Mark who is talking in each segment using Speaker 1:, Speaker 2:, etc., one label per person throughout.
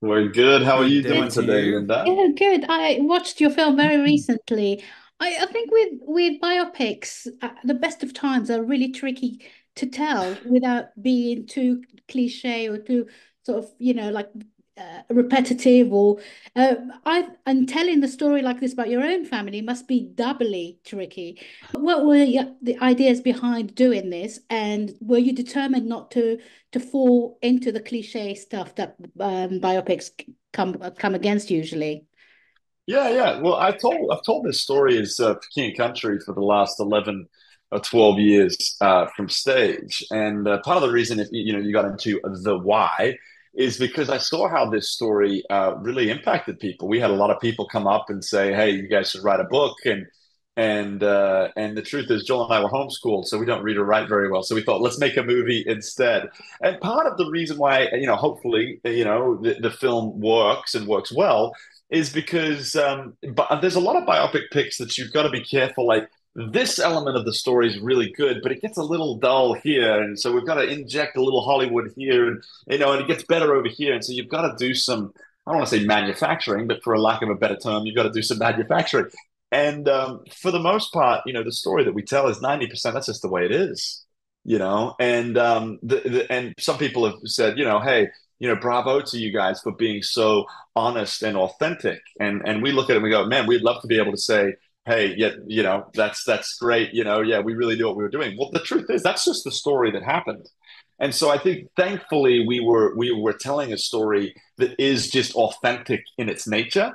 Speaker 1: We're good. How are
Speaker 2: Good
Speaker 1: you
Speaker 2: day
Speaker 1: doing
Speaker 2: to
Speaker 1: today,
Speaker 2: you.
Speaker 1: Linda?
Speaker 2: Yeah, good. I watched your film very recently. I think with biopics, the best of times are really tricky to tell without being too cliche or too sort of, like repetitive or and telling the story like this about your own family must be doubly tricky. What were the ideas behind doing this, and were you determined not to fall into the cliche stuff that biopics come against usually?
Speaker 1: Yeah. Well, I've told this story as King and Country for the last 11 or 12 years from stage, and part of the reason if you got into the why is because I saw how this story really impacted people. We had a lot of people come up and say, "Hey, you guys should write a book," and the truth is, Joel and I were homeschooled, so we don't read or write very well. So we thought, let's make a movie instead. And part of the reason why, hopefully, the film works and works well is because but there's a lot of biopic picks that you've got to be careful. Like this element of the story is really good, but it gets a little dull here, and so we've got to inject a little Hollywood here, and it gets better over here, and so you've got to do some. I don't want to say manufacturing, but for a lack of a better term, you've got to do some manufacturing. And for the most part, the story that we tell is 90%. That's just the way it is, And and some people have said, hey, bravo to you guys for being so honest and authentic. And we look at it and we go, man, we'd love to be able to say, hey, yeah, that's great. Yeah, we really knew what we were doing. Well, the truth is that's just the story that happened. And so I think thankfully we were telling a story that is just authentic in its nature.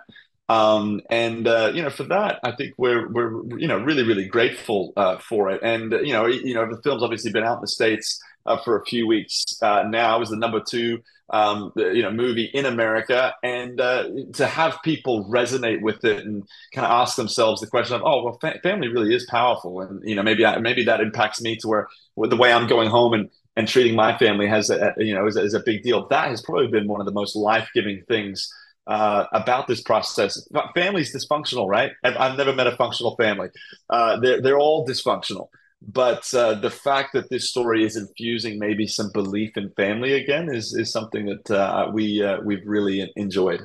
Speaker 1: And for that, I think we're really really grateful for it. And the film's obviously been out in the States for a few weeks now. It was the number two movie in America, and to have people resonate with it and kind of ask themselves the question of, oh, well, family really is powerful, and maybe that impacts me to where the way I'm going home and treating my family has is a big deal. That has probably been one of the most life-giving things about this process. Family's dysfunctional, right? I've never met a functional family. They're all dysfunctional. But the fact that this story is infusing maybe some belief in family again is something that we've really enjoyed.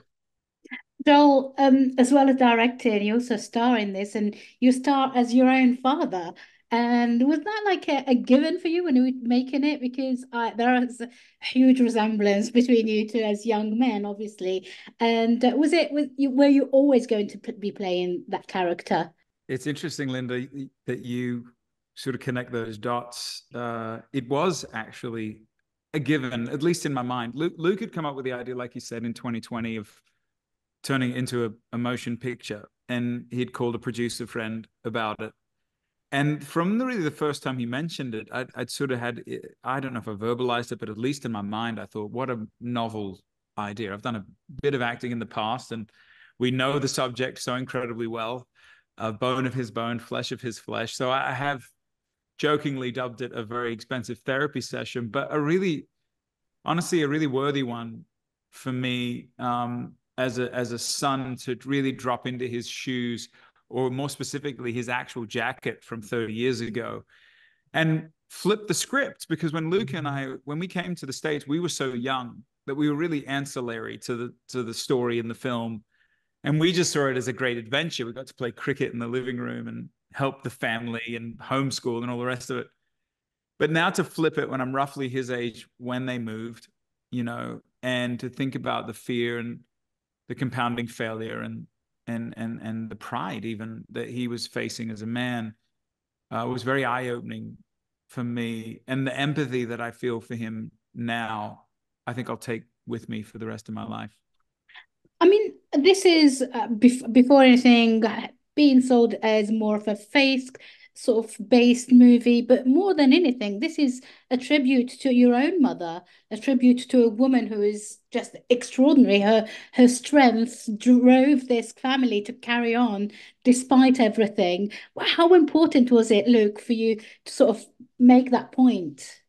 Speaker 2: Joel, as well as directing, you also star in this, and you star as your own father. And was that like a given for you when you were making it? Because there is a huge resemblance between you two as young men, obviously. And were you always going to be playing that character?
Speaker 3: It's interesting, Linda, that you sort of connect those dots. It was actually a given, at least in my mind. Luke had come up with the idea, like you said, in 2020 of turning it into a motion picture, and he'd called a producer friend about it. And from really the first time he mentioned it, I'd sort of had, I don't know if I verbalized it, but at least in my mind, I thought, what a novel idea. I've done a bit of acting in the past, and we know the subject so incredibly well, bone of his bone, flesh of his flesh. So I have jokingly dubbed it a very expensive therapy session, but honestly, a really worthy one for me as a son to really drop into his shoes, or more specifically, his actual jacket from 30 years ago, and flip the script. Because when Luke and I, when we came to the States, we were so young that we were really ancillary to the story in the film. And we just saw it as a great adventure. We got to play cricket in the living room and help the family and homeschool and all the rest of it. But now to flip it when I'm roughly his age when they moved, and to think about the fear and the compounding failure and the pride even that he was facing as a man was very eye-opening for me. And the empathy that I feel for him now, I think I'll take with me for the rest of my life.
Speaker 2: I mean, this is before anything being sold as more of a faith sort of based movie, but more than anything, this is a tribute to your own mother, a tribute to a woman who is just extraordinary. Her strength drove this family to carry on despite everything. How important was it, Luke, for you to sort of make that point?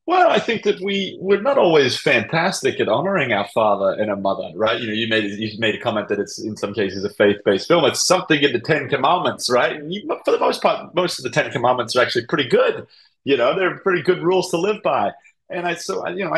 Speaker 1: Well, I think that we're not always fantastic at honoring our father and our mother, right? You made a comment that it's in some cases a faith-based film. It's something in the Ten Commandments, right? And for the most part, most of the Ten Commandments are actually pretty good. They're pretty good rules to live by. And I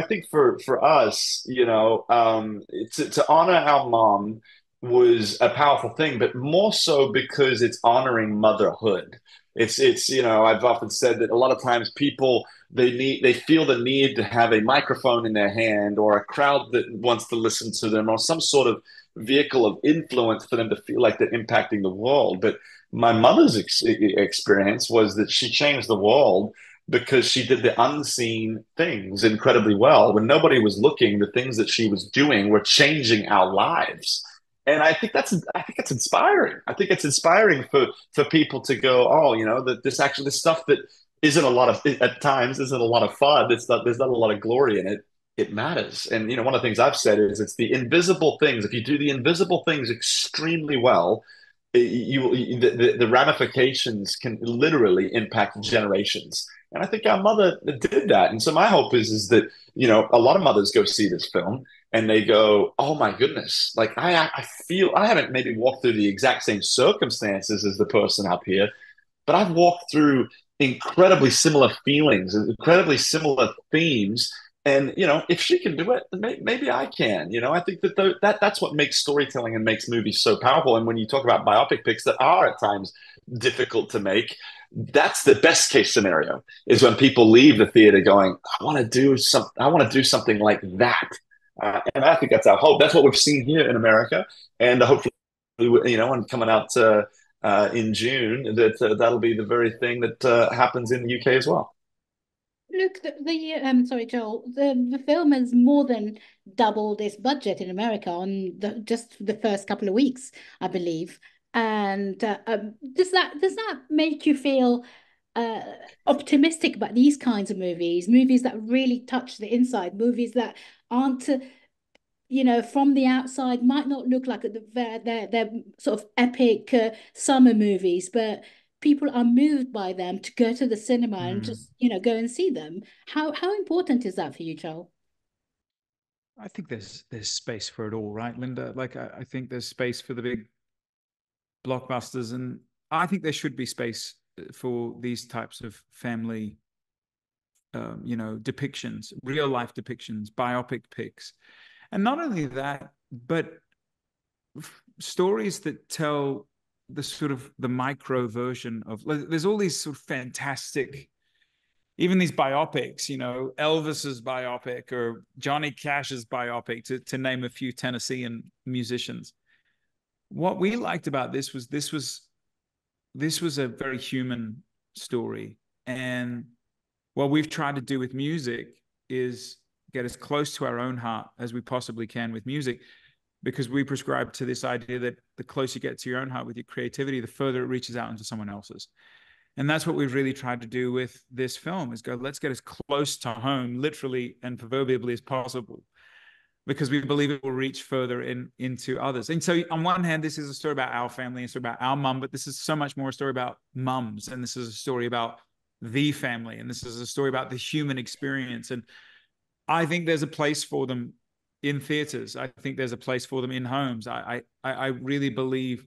Speaker 1: think for us, to honor our mom was a powerful thing, but more so because it's honoring motherhood. I've often said that a lot of times people they feel the need to have a microphone in their hand or a crowd that wants to listen to them or some sort of vehicle of influence for them to feel like they're impacting the world. But my mother's experience was that she changed the world because she did the unseen things incredibly well. When nobody was looking, the things that she was doing were changing our lives. And I think it's inspiring. I think it's inspiring for people to go, oh, that this stuff that isn't a lot of at times isn't a lot of fun. There's not a lot of glory in it. It matters. And one of the things I've said is it's the invisible things. If you do the invisible things extremely well, the ramifications can literally impact generations. And I think our mother did that. And so my hope is that, a lot of mothers go see this film and they go, oh my goodness, like I feel I haven't maybe walked through the exact same circumstances as the person up here, but I've walked through incredibly similar feelings and incredibly similar themes. And if she can do it, then maybe I can. I think that's what makes storytelling and makes movies so powerful. And when you talk about biopic picks that are at times difficult to make, that's the best case scenario. Is when people leave the theater going, I want to do something like that. And I think that's our hope. That's what we've seen here in America, and hopefully, and coming out in June, that'll be the very thing that happens in the UK as well.
Speaker 2: Look, sorry, Joel, the film has more than doubled its budget in America on just the first couple of weeks, I believe. And does that make you feel uh, optimistic about these kinds of movies that really touch the inside, movies that aren't, from the outside might not look like they're sort of epic summer movies, but people are moved by them to go to the cinema and
Speaker 3: Mm.
Speaker 2: just go and see them. How important is that for you, Joel?
Speaker 3: I think there's space for it all, right, Linda? Like I think there's space for the big blockbusters, and I think there should be space for these types of family, depictions, real life depictions, biopic picks, and not only that, but stories that tell the sort of the micro version of. There's all these sort of fantastic, even these biopics, Elvis's biopic or Johnny Cash's biopic, to name a few Tennessean musicians. What we liked about this was a very human story. And what we've tried to do with music is get as close to our own heart as we possibly can with music, because we prescribe to this idea that the closer you get to your own heart with your creativity, the further it reaches out into someone else's. And that's what we've really tried to do with this film, is go, let's get as close to home, literally and proverbially, as possible, because we believe it will reach further into others. And so on one hand, this is a story about our family, a story about our mum, but this is so much more a story about mums. And this is a story about the family. And this is a story about the human experience. And I think there's a place for them in theaters. I think there's a place for them in homes. I really believe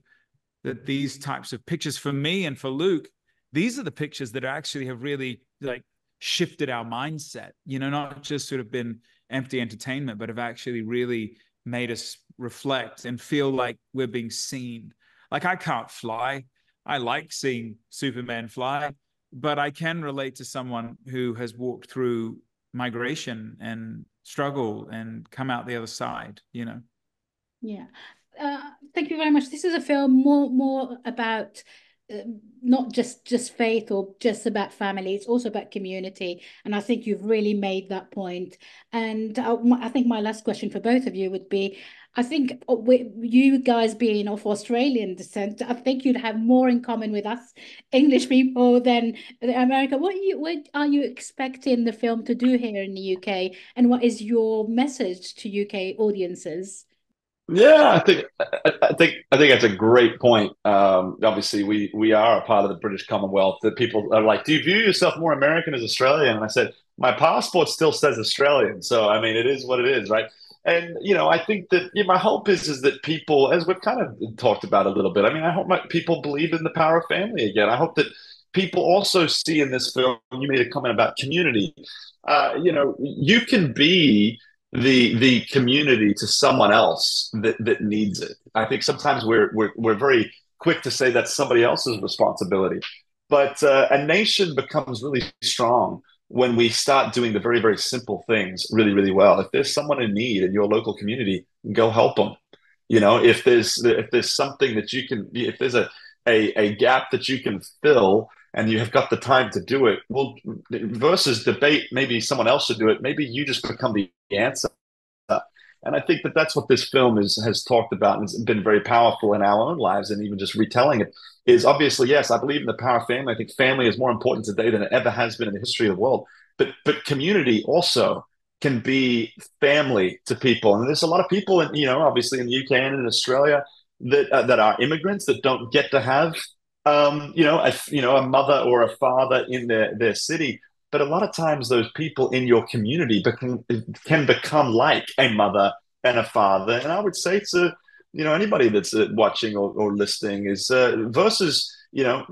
Speaker 3: that these types of pictures, for me and for Luke, these are the pictures that actually have really like shifted our mindset, not just sort of been empty entertainment, but have actually really made us reflect and feel like we're being seen. Like, I can't fly. I like seeing Superman fly, but I can relate to someone who has walked through migration and struggle and come out the other side.
Speaker 2: Yeah. Thank you very much. This is a film more about not just faith or just about family. It's also about community, and I think you've really made that point. And I think my last question for both of you would be, I think with you guys being of Australian descent, I think you'd have more in common with us English people than America. What are you expecting the film to do here in the UK, and what is your message to UK audiences?
Speaker 1: Yeah, I think that's a great point. Obviously, we are a part of the British Commonwealth. That people are like, "Do you view yourself more American as Australian?" And I said, "My passport still says Australian, so I mean, it is what it is, right?" And I think that my hope is that people, as we've kind of talked about a little bit. I mean, I hope people believe in the power of family again. I hope that people also see in this film, you made a comment about community. You can be the community to someone else that needs it. I think sometimes we're very quick to say that's somebody else's responsibility, but a nation becomes really strong when we start doing the very, very simple things really, really well. If there's someone in need in your local community, go help them. If there's something that you can, if there's a gap that you can fill and you have got the time to do it, well, versus debate, maybe someone else should do it. Maybe you just become the answer. And I think that that's what this film has talked about, and it's been very powerful in our own lives, and even just retelling it is obviously, yes, I believe in the power of family. I think family is more important today than it ever has been in the history of the world. But community also can be family to people, and there's a lot of people, in, obviously in the UK and in Australia that are immigrants that don't get to have, a mother or a father in their city. But a lot of times, those people in your community can become like a mother and a father. And I would say to anybody that's watching or listening is versus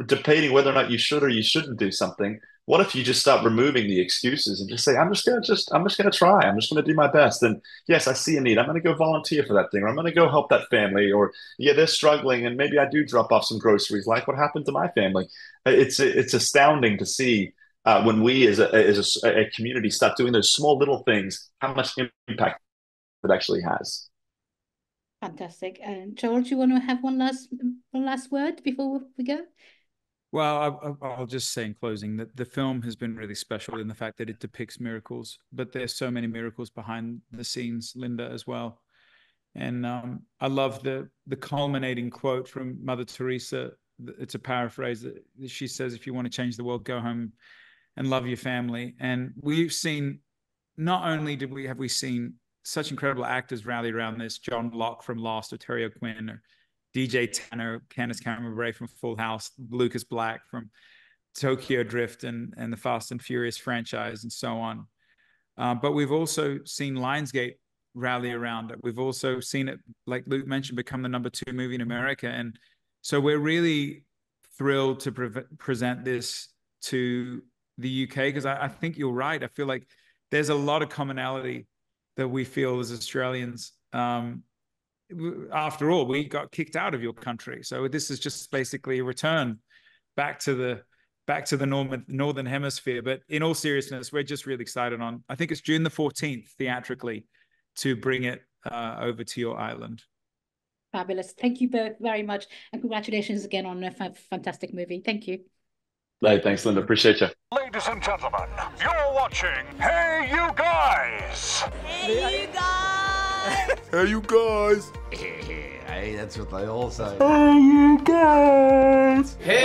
Speaker 1: debating whether or not you should or you shouldn't do something. What if you just start removing the excuses and just say, I'm just gonna try. I'm just gonna do my best. And yes, I see a need. I'm gonna go volunteer for that thing, or I'm gonna go help that family, or yeah, they're struggling, and maybe I do drop off some groceries, like what happened to my family. It's astounding to see when we as a community start doing those small little things, how much impact it actually has.
Speaker 2: Fantastic. And George, you want to have one last word before we go?
Speaker 3: Well, I'll just say in closing that the film has been really special in the fact that it depicts miracles, but there's so many miracles behind the scenes, Linda, as well. And I love the culminating quote from Mother Teresa. It's a paraphrase that she says, if you want to change the world, go home and love your family. And we've seen, not only have we seen such incredible actors rally around this, John Locke from Lost, or Terry O'Quinn, or DJ Tanner, Candace Cameron Bure from Full House, Lucas Black from Tokyo Drift and the Fast and Furious franchise, and so on. But we've also seen Lionsgate rally around it. We've also seen it, like Luke mentioned, become the #2 movie in America. And so we're really thrilled to present this to the UK, because I think you're right. I feel like there's a lot of commonality that we feel as Australians. After all, we got kicked out of your country, so this is just basically a return back to the northern hemisphere. But in all seriousness, we're just really excited on, I think it's June the 14th theatrically, to bring it over to your island.
Speaker 2: Fabulous. Thank you both very much, and congratulations again on a fantastic movie. Thank you.
Speaker 1: Hey, thanks, Linda. Appreciate you.
Speaker 4: Ladies and gentlemen, you're watching Hey You Guys.
Speaker 5: Hey, you guys.
Speaker 4: Hey you guys.
Speaker 5: Hey, that's what they all say.
Speaker 4: Hey you guys.
Speaker 5: Hey.